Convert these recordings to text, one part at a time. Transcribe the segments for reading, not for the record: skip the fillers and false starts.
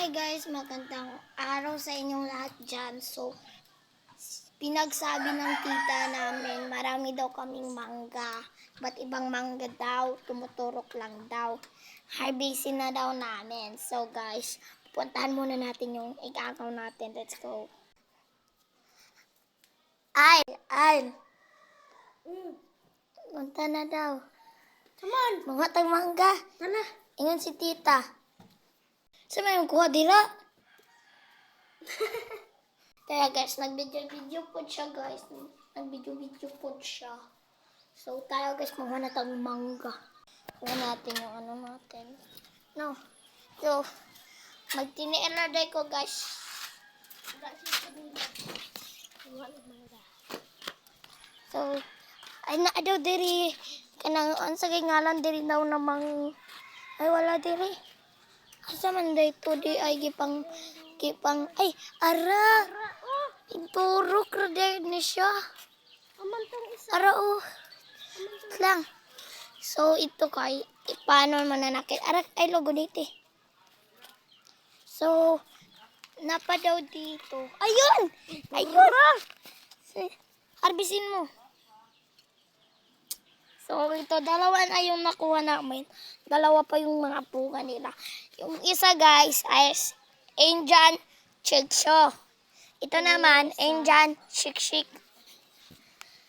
Hi guys, magandang araw sa inyong lahat dyan. So, pinagsabi ng tita namin, marami daw kaming mangga. Ba't ibang mangga daw, tumuturok lang daw. Harvestin na daw namin. So guys, puntahan muna natin yung ikakaw natin. Let's go. Ay. Punta na daw. Come on. Mga tayong mangga. Tala. Ingon si tita. Sa may kuha dila. Kaya guys, nag-video po siya guys. Nag-video po siya. So tayo guys, makuha na tayong mangga. Kuha natin yung ano natin. No. So, magtinieladay ko guys. So, ay na daw diri. Kanang unsa kay ngalan diri daw namang ay wala diri. Asa man dito di ay gipang ay ara. Iturok ra ni siya. Ara lang. So ito kay paano mananakit. Ara ay logo dito. So napa daw dito. Ayun. Harbisin mo. So, ito, dalawa na yung nakuha namin. Dalawa pa yung mga bunga nila. Yung isa, guys, ay Indian Chiksho. Ito naman, Indian Shik-Shik.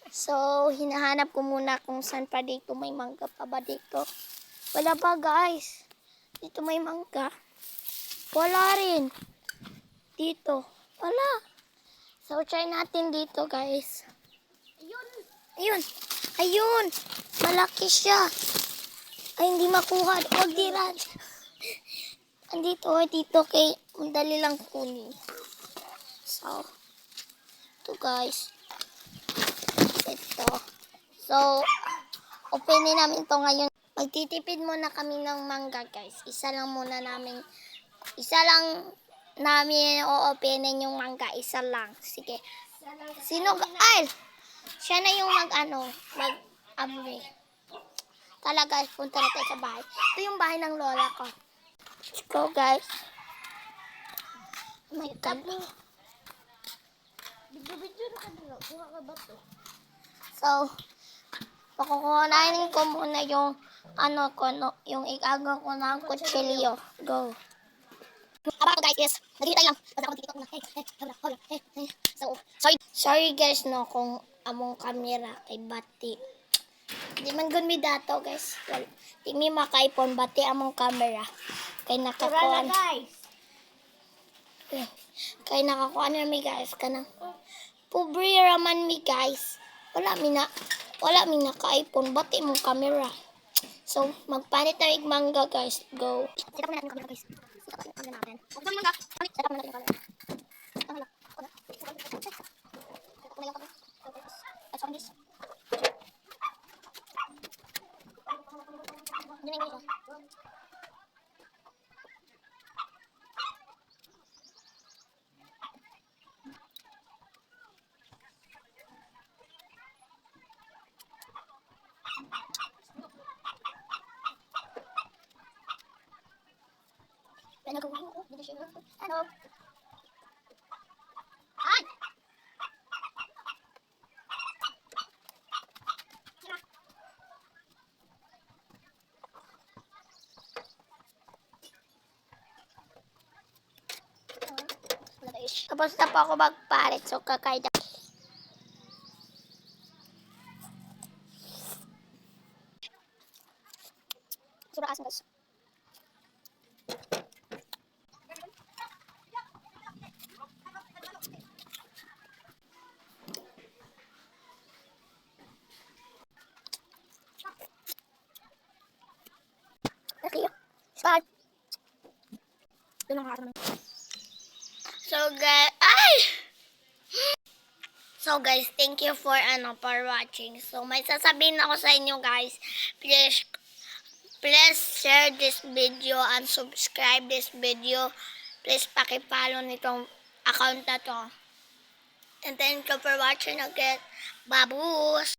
So, hinahanap ko muna kung saan pa dito. May mangga pa ba dito? Wala pa, guys. Dito may mangga. Wala rin. Dito. Wala. So, try natin dito, guys. Ayun. Malaki siya. Ay, hindi makuha. Huwag diran. Dito kay madali lang kunin. So, ito guys. Ito. So, openin namin to ngayon. Magtitipid muna kami ng mangga guys. Isa lang namin o-openin yung mangga. Isa lang. Sige. Siya na yung mag-amoy. Talaga, punta na tayo sa bahay. Ito yung bahay ng lola ko. Let's go, guys. Oh my God. So, pakukuhanin ko muna yung yung ikagaw ko ng kutsilyo. Go. Aba ko guys, yes. Naghihintay lang. So, sorry guys no kung among camera ay bati. Di man gun mi dato guys. Di mi maka-iPhone bati among camera. Kay nakakuan. Kay nakakuan na mi guys kanang pobre raman mi guys. Wala mi naka-iPhone bati mong camera. So, magpanit na mangga guys. Go. Set up na natin yung camera guys. Set up na natin. Set up na natin yung camera. Let's open this. Ano? Ay! Tapos na po ako magpalit. So, kakaida. Sobrang asin guys. Okay. Start. So guys, thank you for watching. So may sasabihin ako sa inyo guys. Please share this video and subscribe this video. Please paki-follow nitong account na to. And thank you for watching again. Babus!